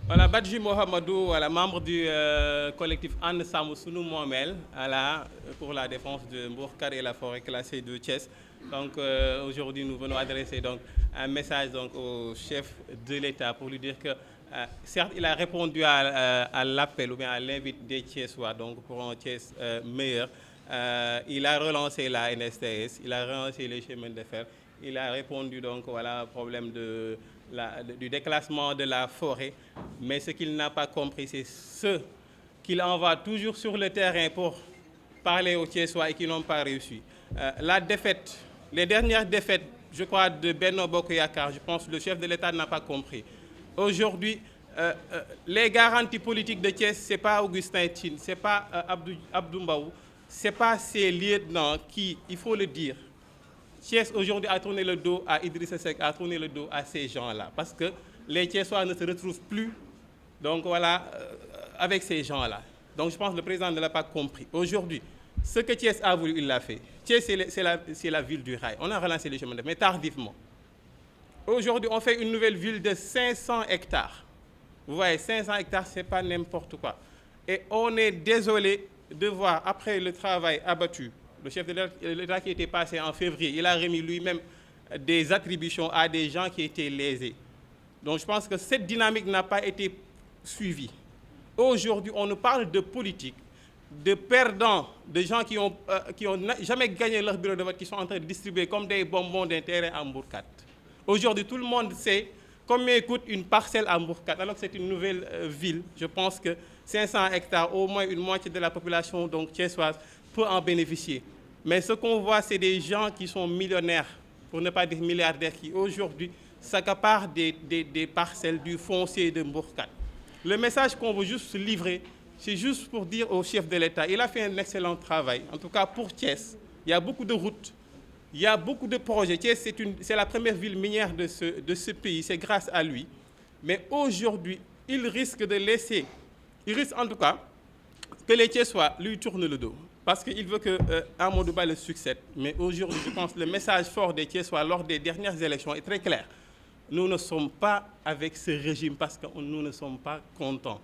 Voilà, Badji Mohamedou, voilà, membre du collectif Anne Sam Sunu Moomel, voilà, pour la défense de Mbourkar et la forêt classée de Thiès. Donc aujourd'hui, nous venons adresser donc un message donc au chef de l'État pour lui dire que certes, il a répondu à l'appel ou bien à l'invite des Thiessois donc pour un Thiès meilleur. Il a relancé la NSTS, il a relancé les chemins de fer, il a répondu donc voilà au problème du déclassement de la forêt. Mais ce qu'il n'a pas compris, c'est ce qu'il envoie toujours sur le terrain pour parler aux Thiessois et qui n'ont pas réussi. La défaite, les dernières défaites, je crois, de Benno Bokk Yakaar, je pense que le chef de l'État n'a pas compris. Aujourd'hui, les garanties politiques de Thiès, ce n'est pas Augustin Tine, ce n'est pas Abdou Mbaou, ce n'est pas ces lieutenants qui, il faut le dire, Thiès aujourd'hui a tourné le dos à Idrissa Seck, a tourné le dos à ces gens-là, parce que les Thiessois ne se retrouvent plus, donc voilà, avec ces gens-là. Donc je pense que le président ne l'a pas compris. Aujourd'hui, ce que Thiès a voulu, il l'a fait. Thiès, c'est la ville du rail. On a relancé les chemins de fer, mais tardivement. Aujourd'hui, on fait une nouvelle ville de 500 hectares. Vous voyez, 500 hectares, ce n'est pas n'importe quoi. Et on est désolé de voir, après le travail abattu, le chef de l'État qui était passé en février, il a remis lui-même des attributions à des gens qui étaient lésés. Donc je pense que cette dynamique n'a pas été suivie. Aujourd'hui, on nous parle de politique, de perdants, de gens qui ont jamais gagné leur bureau de vote, qui sont en train de distribuer comme des bonbons d'intérêt à Mbourkat. Aujourd'hui, tout le monde sait combien coûte une parcelle à Mbourkat, alors que c'est une nouvelle ville. Je pense que 500 hectares, au moins une moitié de la population donc thiessoise peut en bénéficier. Mais ce qu'on voit, c'est des gens qui sont millionnaires, pour ne pas dire milliardaires, qui aujourd'hui s'accaparent des parcelles du foncier de Mbourkat. Le message qu'on veut juste livrer, c'est juste pour dire au chef de l'État, il a fait un excellent travail. En tout cas pour Thiès, il y a beaucoup de routes, il y a beaucoup de projets. Thiès, c'est la première ville minière de ce pays, c'est grâce à lui. Mais aujourd'hui, il risque en tout cas que les Thiessois lui tournent le dos. Parce qu'il veut que Amadou Ba le succède. Mais aujourd'hui, je pense que le message fort des Thiessois lors des dernières élections est très clair. Nous ne sommes pas avec ce régime parce que nous ne sommes pas contents.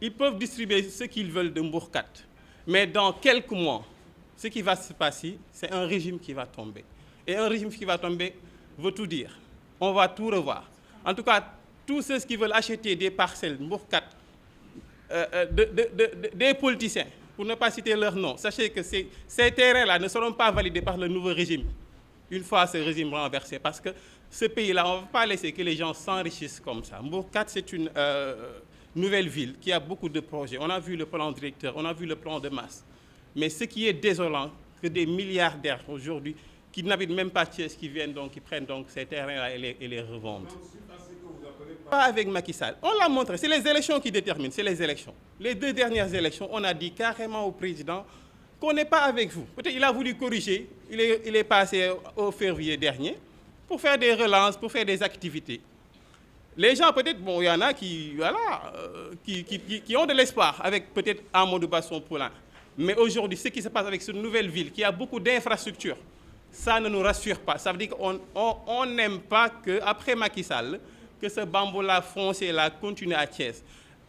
Ils peuvent distribuer ce qu'ils veulent de Mbourkat. Mais dans quelques mois, ce qui va se passer, c'est un régime qui va tomber. Et un régime qui va tomber veut tout dire. On va tout revoir. En tout cas, tous ceux qui veulent acheter des parcelles Mbourkat, des politiciens, pour ne pas citer leur nom, sachez que ces terrains-là ne seront pas validés par le nouveau régime, une fois ce régime renversé, parce que ce pays-là, on ne va pas laisser que les gens s'enrichissent comme ça. Mbourkat, c'est une nouvelle ville qui a beaucoup de projets. On a vu le plan directeur, on a vu le plan de masse. Mais ce qui est désolant, que des milliardaires aujourd'hui, qui n'habitent même pas Thiès, qui viennent donc, qui prennent donc ces terrains-là et les revendent. Pas avec Macky Sall. On l'a montré, c'est les élections qui déterminent, c'est les élections. Les 2 dernières élections, on a dit carrément au président qu'on n'est pas avec vous. Peut-être qu'il a voulu corriger, il est passé au février dernier pour faire des relances, pour faire des activités. Les gens, peut-être, bon, il y en a qui, voilà, qui ont de l'espoir avec peut-être Amadou Ba son poulain. Mais aujourd'hui, ce qui se passe avec cette nouvelle ville, qui a beaucoup d'infrastructures, ça ne nous rassure pas. Ça veut dire qu'on n'aime pas qu'après Macky Sall, que ce bambou-là foncier-là continue à Thiès.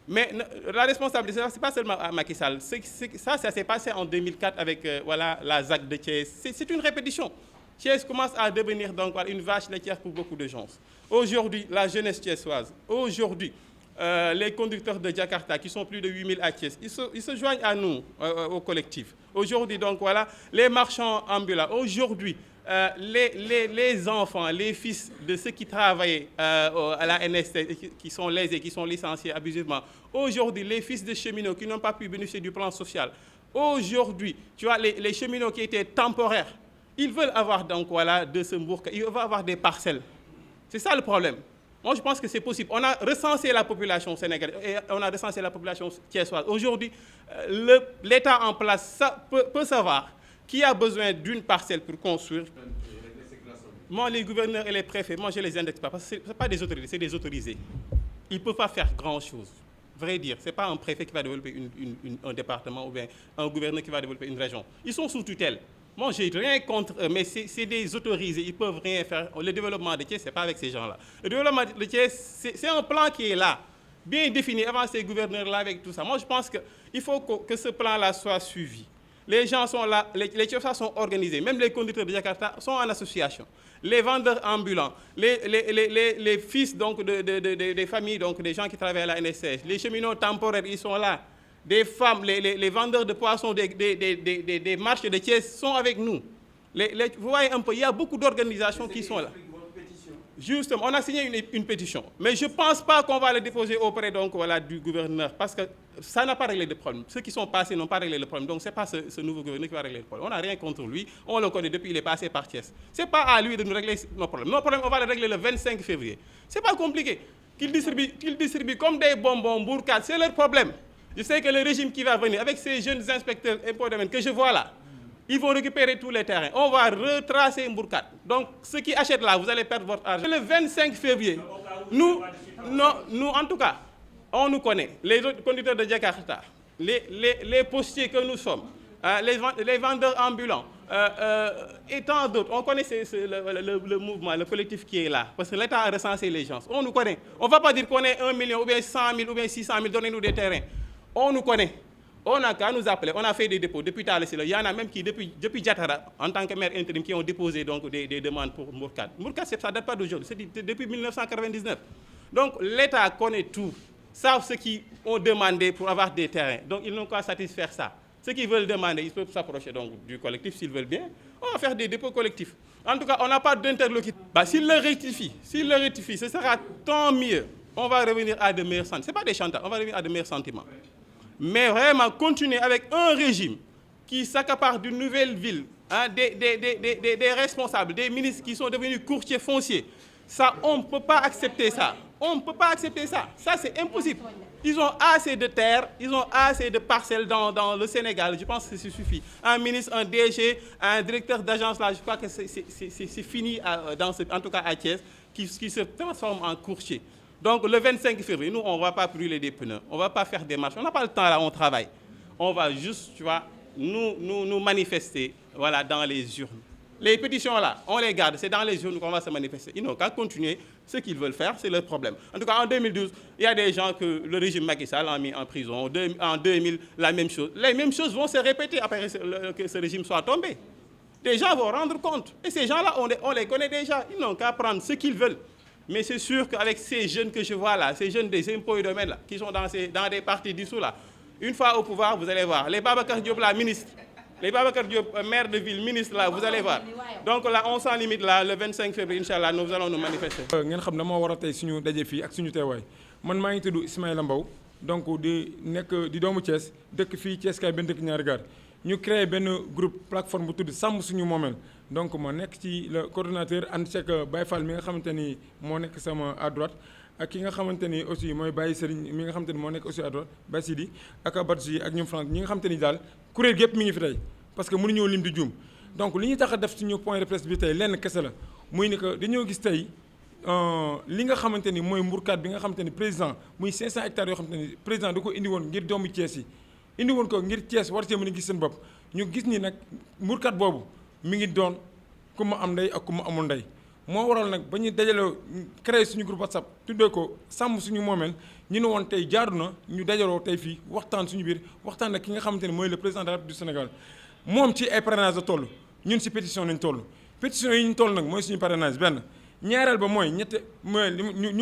Mais la responsabilité, ce n'est pas seulement à Macky Sall. Ça s'est passé en 2004 avec voilà, la ZAC de Thiès. C'est une répétition. Thiès commence à devenir donc une vache laitière pour beaucoup de gens. Aujourd'hui, la jeunesse thiessoise, aujourd'hui, les conducteurs de Jakarta, qui sont plus de 8000 à Thiès, ils se joignent à nous, au collectif. Aujourd'hui, donc voilà, les marchands ambulants, aujourd'hui, les enfants, les fils de ceux qui travaillaient à la NST, qui sont lésés, qui sont licenciés abusivement. Aujourd'hui, les fils de cheminots qui n'ont pas pu bénéficier du plan social. Aujourd'hui, tu vois, les cheminots qui étaient temporaires, ils veulent avoir donc voilà de ce Mbourkat, ils veulent avoir des parcelles. C'est ça le problème. Moi, je pense que c'est possible. On a recensé la population sénégalaise et on a recensé la population thiessoise. Aujourd'hui, l'État en place peut savoir qui a besoin d'une parcelle pour construire. Moi, les gouverneurs et les préfets, moi, je ne les indexe pas, parce que ce n'est pas des autorités, c'est des autorisés. Ils ne peuvent pas faire grand-chose. Vrai dire, ce n'est pas un préfet qui va développer un département ou bien un gouverneur qui va développer une région. Ils sont sous tutelle. Moi, je n'ai rien contre eux, mais c'est des autorisés, ils ne peuvent rien faire. Le développement de Thiès, ce n'est pas avec ces gens-là. Le développement de Thiès, c'est un plan qui est là. bien défini avant ces gouverneurs-là avec tout ça. Moi, je pense qu'il faut que ce plan-là soit suivi. Les gens sont là, les Thiessois sont organisés, même les conducteurs de Jakarta sont en association. Les vendeurs ambulants, les fils donc, des familles, donc, des gens qui travaillent à la NSS, les cheminots temporaires, ils sont là. Des femmes, les vendeurs de poissons des marchés de Thiès sont avec nous. Vous voyez un peu, il y a beaucoup d'organisations qui sont là. Justement, on a signé une pétition. Mais je ne pense pas qu'on va le déposer auprès donc, voilà, du gouverneur, parce que ça n'a pas réglé de problème. Ceux qui sont passés n'ont pas réglé le problème. Donc, ce n'est pas ce nouveau gouverneur qui va régler le problème. On n'a rien contre lui. On le connaît depuis, il est passé par Thiès. Ce n'est pas à lui de nous régler nos problèmes. Nos problèmes, on va les régler le 25 février. Ce n'est pas compliqué. Qu'ils distribuent comme des bonbons, bourcades, c'est leur problème. Je sais que le régime qui va venir, avec ces jeunes inspecteurs impôts domaine que je vois là, ils vont récupérer tous les terrains. On va retracer Mbourkat. Donc, ceux qui achètent là, vous allez perdre votre argent. Le 25 février, nous, en tout cas, on nous connaît. Les conducteurs de Jakarta, les postiers que nous sommes, les vendeurs ambulants, et tant d'autres. On connaît le mouvement, le collectif qui est là. Parce que l'État a recensé les gens. On nous connaît. On ne va pas dire qu'on est 1 million, ou bien 100 000, ou bien 600 000, donnez-nous des terrains. On nous connaît. On a qu'à nous appeler, on a fait des dépôts depuis Thalesila. Il y en a même qui, depuis Diatara, en tant que maire intérim, qui ont déposé donc, des demandes pour Mbourkat. Mbourkat, ça ne date pas d'aujourd'hui, c'est depuis 1999. Donc l'État connaît tout, savent ce qu'ils ont demandé pour avoir des terrains. Donc ils n'ont qu'à satisfaire ça. Ceux qui veulent demander, ils peuvent s'approcher du collectif s'ils veulent bien. On va faire des dépôts collectifs. En tout cas, on n'a pas d'interlocuteur. S'il le rectifie, ce sera tant mieux. On va revenir à de meilleurs sentiments. Ce n'est pas des chantages, on va revenir à de meilleurs sentiments. Mais vraiment continuer avec un régime qui s'accapare d'une nouvelle ville, hein, des responsables, des ministres qui sont devenus courtiers fonciers. Ça, on ne peut pas accepter ça. On ne peut pas accepter ça. Ça, c'est impossible. Ils ont assez de terres, ils ont assez de parcelles dans le Sénégal. Je pense que ça suffit. Un ministre, un DG, un directeur d'agence, là, je crois que c'est fini, en tout cas à Thiès, qui se transforme en courtier. Donc, le 25 février, nous, on ne va pas brûler des pneus. On ne va pas faire des marches. On n'a pas le temps là, on travaille. On va juste, tu vois, nous manifester, voilà, dans les urnes. Les pétitions là, on les garde. C'est dans les urnes qu'on va se manifester. Ils n'ont qu'à continuer. Ce qu'ils veulent faire, c'est leur problème. En tout cas, en 2012, il y a des gens que le régime Macky Sall a mis en prison. En 2000, la même chose. Les mêmes choses vont se répéter après que ce régime soit tombé. Les gens vont rendre compte. Et ces gens-là, on les connaît déjà. Ils n'ont qu'à prendre ce qu'ils veulent. Mais c'est sûr qu'avec ces jeunes que je vois là, ces jeunes des impôts et domaines là, qui sont dans des partis dissous là, une fois au pouvoir, vous allez voir. Les Babacar Diop là, ministres, les Babacar Diop, maire de ville, ministre là, vous allez voir. Donc là, on s'en limite là, le 25 février, Inch'Allah, nous allons nous manifester. ngeen xam ne moo war a tey suñu daje fii ak suñu teewaay man maa ngi tudd Ismaïla Mbow donc di doomu Thiès dëkk fii Thiès kaay benn dëkk ñaari gaar ñu créé benn groupe plateforme bu tudd sàmm suñu moomeel donc ma nekk ci le coordonnateur ànd ceeg Baye Fall mi nga xamante ni moo nekk sama à droite ak ki nga xamante ni aussi mooy Baye Serigne mi nga xamante ni moo nekk aussi à droite Baye Sidi ak Badji ak ñoom France ñi nga xamante ni daal kuréel gépp mi ngi fi tey parce que mënuñoo lim di juum donc li ñu tax a def suñu point de presse bi tey lenn kese la muy ni que dañoo gis tey li nga xamante ni mooy mburkaat bi nga xamante ni président muy 500 hectares yoo xamante ni président da ko indi woon ngir doomu Thiès yi indi woon ko ngir Thiès war cee mën a gis seen bopp ñu gis ni nag mburkaat boobu mi ngi doon ku ma am ndey ak ku ma amul ndey moo waral nag ba ñu dajaloo créé suñu groupe WhatsApp tuddee ko sàmm suñu moomeel ñu ne woon tey jaadu na ñu dajaloo tey fii waxtaan suñu biir waxtaan ak ki nga xamante ni mooy le président de la République du Sénégal moom ci ay parrainage la toll ñun si pétition lañ toll pétition yi ñu toll nag mooy suñu parrainage benn ñaareel ba mooy mooy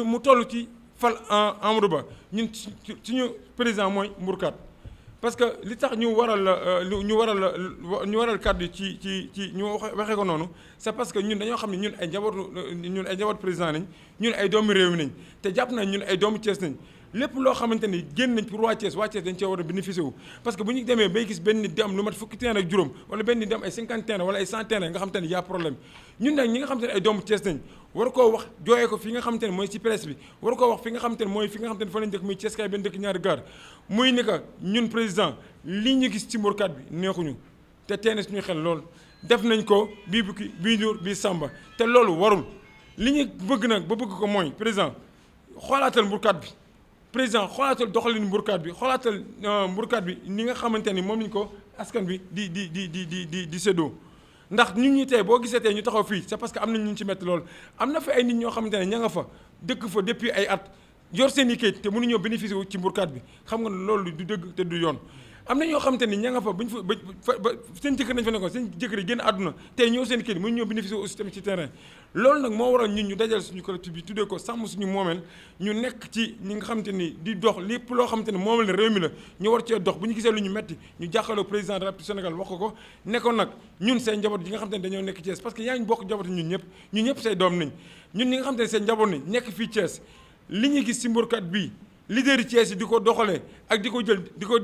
mu toll ci fal Amadou Ba ñun suñu président mooy mburkaat parce que li tax ñu waral kàddu ci ñu waxee ko noonu c'est parce que ñun dañoo xam ne ñun ay njaboot président nañ ñun ay doomu réew mi nañ te jàpp nañ ñun ay doomu Thiès nañ lépp loo xamante ni génn nañ pour waa Thiès dañ cee war a bénéficier wu parce que bu ñu demee bay gis benn nit di am lu mat fukki terrain ak juróom wala benn nit di am ay 50 terrain wala ay 100 terrain nga xamante ni y a problème ñun nag ñi nga xamante ne ay doomu Thiès nañ war koo wax jooyee ko fi nga xamante ne mooy ci presse bi war koo wax fi nga xamante ne mooy fi nga xamante ne fa lañ dëkk muy Thiès kaay benn dëkk ñaari gaar muy ni que ñun président li ñu gis ci mburkaat bi neexuñu te teene suñu xel lool def nañ ko bii bukki bii ñuur bii sàmba te loolu warul li ñu bëgg nag ba bëgg ko mooy président xoolaatal mburkaat bi président xoolaatal doxalin mburkaat bi xoolaatal mburkaat bi ni nga xamante ni moom lañ ko askan bi di séddoo ndax nit ñi tey boo gisee tey ñu taxaw fii c'est parce que am na ñu ci métti lool am na fa ay nit ñoo xamante ne ña nga fa dëkk fa depuis ay at yor seen i kayit te mënuñoo bénéficier wu ci mburkaat bi xam nga loolu du dëgg te du yoon. am na ñoo xamante ni ña nga fa bañ fa ba seen jëkkër nañ fa nekkoon seen jëkkër yi génn àdduna tey ñëw seen kayit mënuñoo bénéficier wu aussi tamit ci terrain loolu nag moo waral ñun ñu dajal suñu collectif bi tuddee ko sàmm suñu moomeel ñu nekk ci ñi nga xamante ni di dox lépp loo xamante ni moomeel ne réew mi la ñu war cee dox bu ñu gisee lu ñu metti ñu jàkkaarloo président de la République Sénégal wax ko nekkoon nag ñun seen njaboot yi nga xamante ni dañoo nekk Thiès parce que yaa ngi bokk njaboot ñun ñëpp say doom nañ ñun ñi nga xamante ni seen njaboot nañ nekk fii Thiès li ñuy gis ci mburkat bii leader yi Thiès yi di ko doxalee ak di ko jël di ko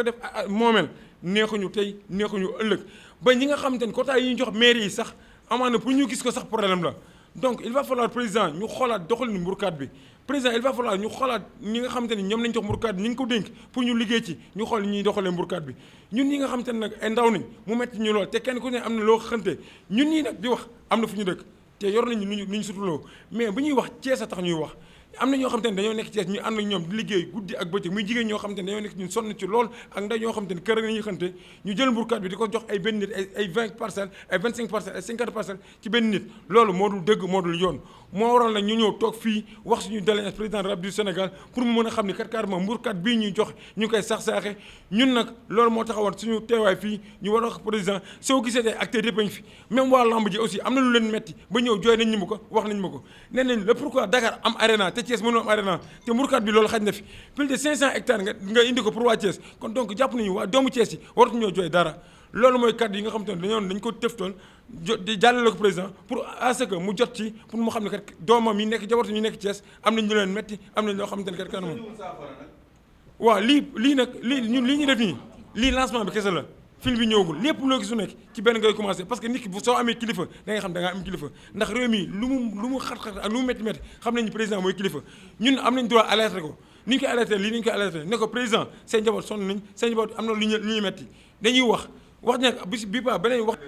def moomeel neexuñu tey neexuñu ëllëg ba ñi nga xamante ni quota yi ñu jox mairie yi sax amaana pour ñu gis ko sax problème la donc il va falloir président ñu xoolaat doxalinu mburkat bi président il va falloir ñu xoolaat ñi nga xamante ni ñoom lañ jox mburkat bi ñi ngi ko dénk pour ñu liggéey ci ñu xool ñuy doxalee mburkat bi ñun ñi nga xamante ni nag ay ndaw nañ mu metti ñu lool te kenn ku ne am na loo xante ñun ñii nag di wax am na fu ñu dëkk te yor nañu lu ñu sutuloo mais bu ñuy wax Thiès a tax ñuy wax am na ñoo xamante ne dañoo nekk Thiès ñu ànd ak ñoom di liggéey guddi ak bëccëg muy jigéen ñoo xamante ne dañoo nekk ñun sonn ci lool ak ndaw ñoo xamante ne kër nañuy xante ñu jël mburkat bi di ko jox ay benn nit ay 20 parcelles ay 25 parcelles ay 50 parcelles ci benn nit loolu moo dul dëgg moo dul yoon moo waral nag ñu ñëw toog fii wax suñu doléance président de la République du Sénégal pour mu mën a xam ne kat carrément mburkat bii ñuy jox ñu koy sax-saaxe ñun nag loolu moo taxawoon suñu teewaay fii ñu war a wax président soo gisee tey acteurs yëpp a ngi fi même waa lamb ji aussi am na lu leen metti ba ñëw jooy nañ ñu ma ko wax nañ ma ko nee nañ le pourquoi Dakar am arena te Thiès mënoo am arena te mburkat bi loolu xaj na fi plus de 500 hectares nga indi ko pour waa Thiès kon donc jàpp nañu waa doomu Thiès yi waratuñoo jooy dara loolu mooy kàddu yi nga xam te ne dañ ko tëftoon di jàllale ko président pour à ce que mu jot ci pour mu xam ne kat doomam yi nekk jabartu ñu nekk Thiès am nañ ñu leen metti am nañ loo xamante ne kat kanam waaw lii nag lii ñu def nii lii lancement bi kese la film bi ñëwagul lépp loo gisu nekk ci benn ngay commencé parce que nit ki soo amee kilifa da nga xam da ngaa am kilifa ndax réew mi lu mu xat-xat ak lu mu métti xam nañu président mooy kilifa ñun am nañ droit alerté ko ni ñu koy alerté lii ni ñu koy alerté ne ko président seen njaboot sonn nañ seen njaboot am na lu ñuy metti dañuy wax nag bi ba beneen wax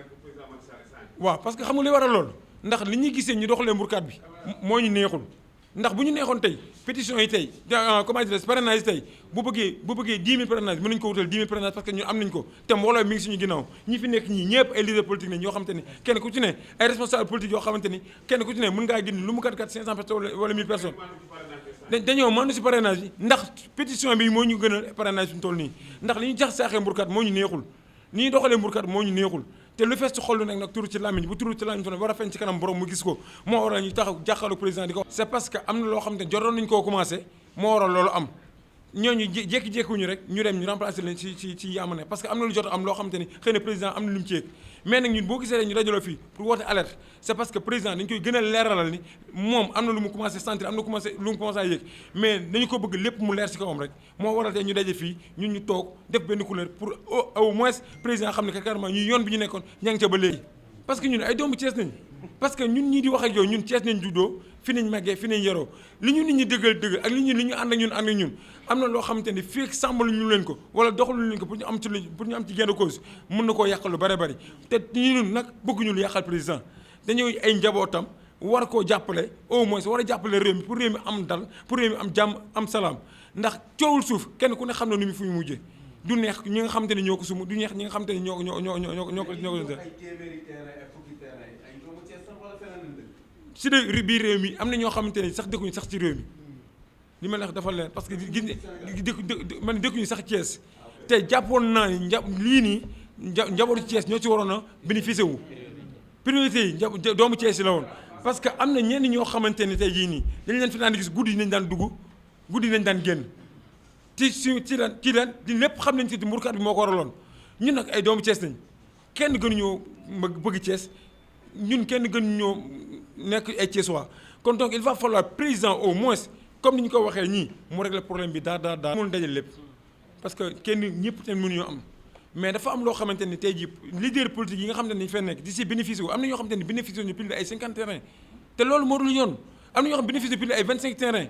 waaw parce que xam nga li waral loolu ndax li ñuy gisee ñu doxalee mburkat bi moo ñu neexul ndax bu ñu neexoon tey pétition yi tey comment dire parrainage yi tey bu bëggee 10 000 parrainage mën nañu ko wutal 10 000 parrainage parce que ñun am nañu ko te mbooloo mi ngi suñu ginnaaw ñi fi nekk ñii ñëpp ay leader politique nañ yoo xamante ni kenn ku ci ne ay responsable politique yoo xamante ni kenn ku ci ne mën ngaa génn lu mu kat 500 personnes wala 1000 personnes dañoo mën si parrainage bi ndax pétition bi moo ñu gën a parrainage suñu toll nii ndax li ñu jax saaxee mburkat moo ñu neexul ni ñuy doxalee mburkat moo ñu neexul te lu fees ci xol nag turu ci làmmiñ bu turu ci làmmiñ fa war a feeñ ci kanam borom mu gis ko moo waral ñu taxaw jàkkaarloo président di ko c'est parce que am na loo xam ne jotoon nañu koo commencé moo waral loolu am ñooñu jékki-jékkuñu rek ñu dem ñu remplacer leen ci yaama parce que am na lu jot am loo xamante ni xëy na président am na lu mu ci yëg mais nag ñun boo gisee rek ñu dajaloo fii pour woote alerte c'est parce que président dañ koy gën a leeralal ni moom am na lu mu commencé sentir am na lu mu commencé a yëg mais dañu ko bëgg lépp mu leer ci kawam rek moo waral tey ñu daje fii ñun ñu toog def benn couleur pour au moins président xam ne que carrément ñu yoon bi ñu nekkoon ña ngi ca ba léegi parce que ñun ay doomu Thiès nañ parce que ñun ñii di wax ak yow ñun Thiès nañ juddoo fi nañ màggee fi nañ yaroo li ñu nit ñi dëggal ak li ñu ànd ak ñun am na loo xamante ni fii ak sàmbalu ñu leen ko wala doxalu leen ko pour ñu am ci gain de cause mën na koo yàqal lu bare bari te ñun nag bëgguñu lu yàqal président dañuy ay njabootam war koo jàppale au moins war a jàppale réew mi pour réew mi am dal pour réew mi am jàmm am salaam ndax coowul suuf kenn ku ne xam na nu mu fu ñu mujjee du neex ñi nga xamante ni ñoo ko sumu du neex ñi nga xamante ni ñoo ko si de biir réew mi am na ñoo xamante ni sax dëkkuñu sax ci réew mi li ma la wax dafa leer parce que man dëkkuñu sax Thiès te jàppoon naa ni lii nii njabootu Thiès ñoo ci waroon a bénéficier wu priorité yi doomu Thiès yi la woon parce que am na ñenn ñoo xamante ni tey jii nii dañ leen fi daan gis guddi nañ daan dugg guddi nañ daan génn ci lan di lépp xam nañ ci mburkat bi moo ko waraloon ñun nag ay doomu Thiès nañ kenn gënuñoo bëgg Thiès ñun kenn gënuñoo nekk ay Thiessois kon donc il va falloir président au moins comme ni ñu ko waxee ñii mu régler problème bi daa mënul dajal lépp parce que kenn ñëpp tamit mënuñoo am mais dafa am loo xamante ni tey jii leader politique yi nga xamante ni dañu fay nekk di si bénéficier wu am na ñoo xamante ni bénéficier ñu plus de ay 50 terrain te loolu moo dul yoon am na ñoo xam bénéficier plus de ay 25 terrain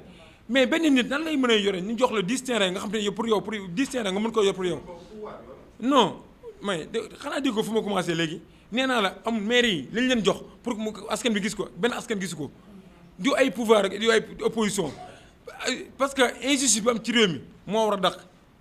mais benn nit nan lay mën a yore ñu jox la 10 terrain nga xam te ne pour 10 terrain nga mën ko yor pour yow non mais xanaa dégg ko fu ma commencé léegi nee naa la am maire yi lañ leen jox pour mu askan bi gis ko benn askan gisu ko du ay pouvoir ak du ay opposition parce que injustice bi am ci réew mi moo war a dàq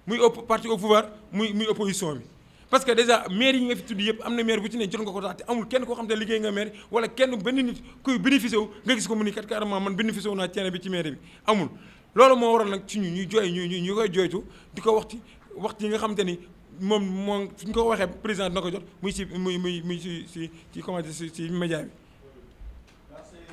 muy parti au pouvoir muy opposition bi parce que déjà maire yi nga fi tudd yëpp am na maire bu ci ne jot nga ko tax te amul kenn koo xam te liggéey nga maire wala kenn benn nit kuy bénéficié wu nga gis ko mu ni kat carrément man bénéficié wu naa terrain bi ci maire bi amul loolu moo waral nag ci ñuy jooy ñu koy jooytu di ko wax yi nga xamante ni moom suñ ko waxee président dina ko jot muy si muy ci comment dire si média bi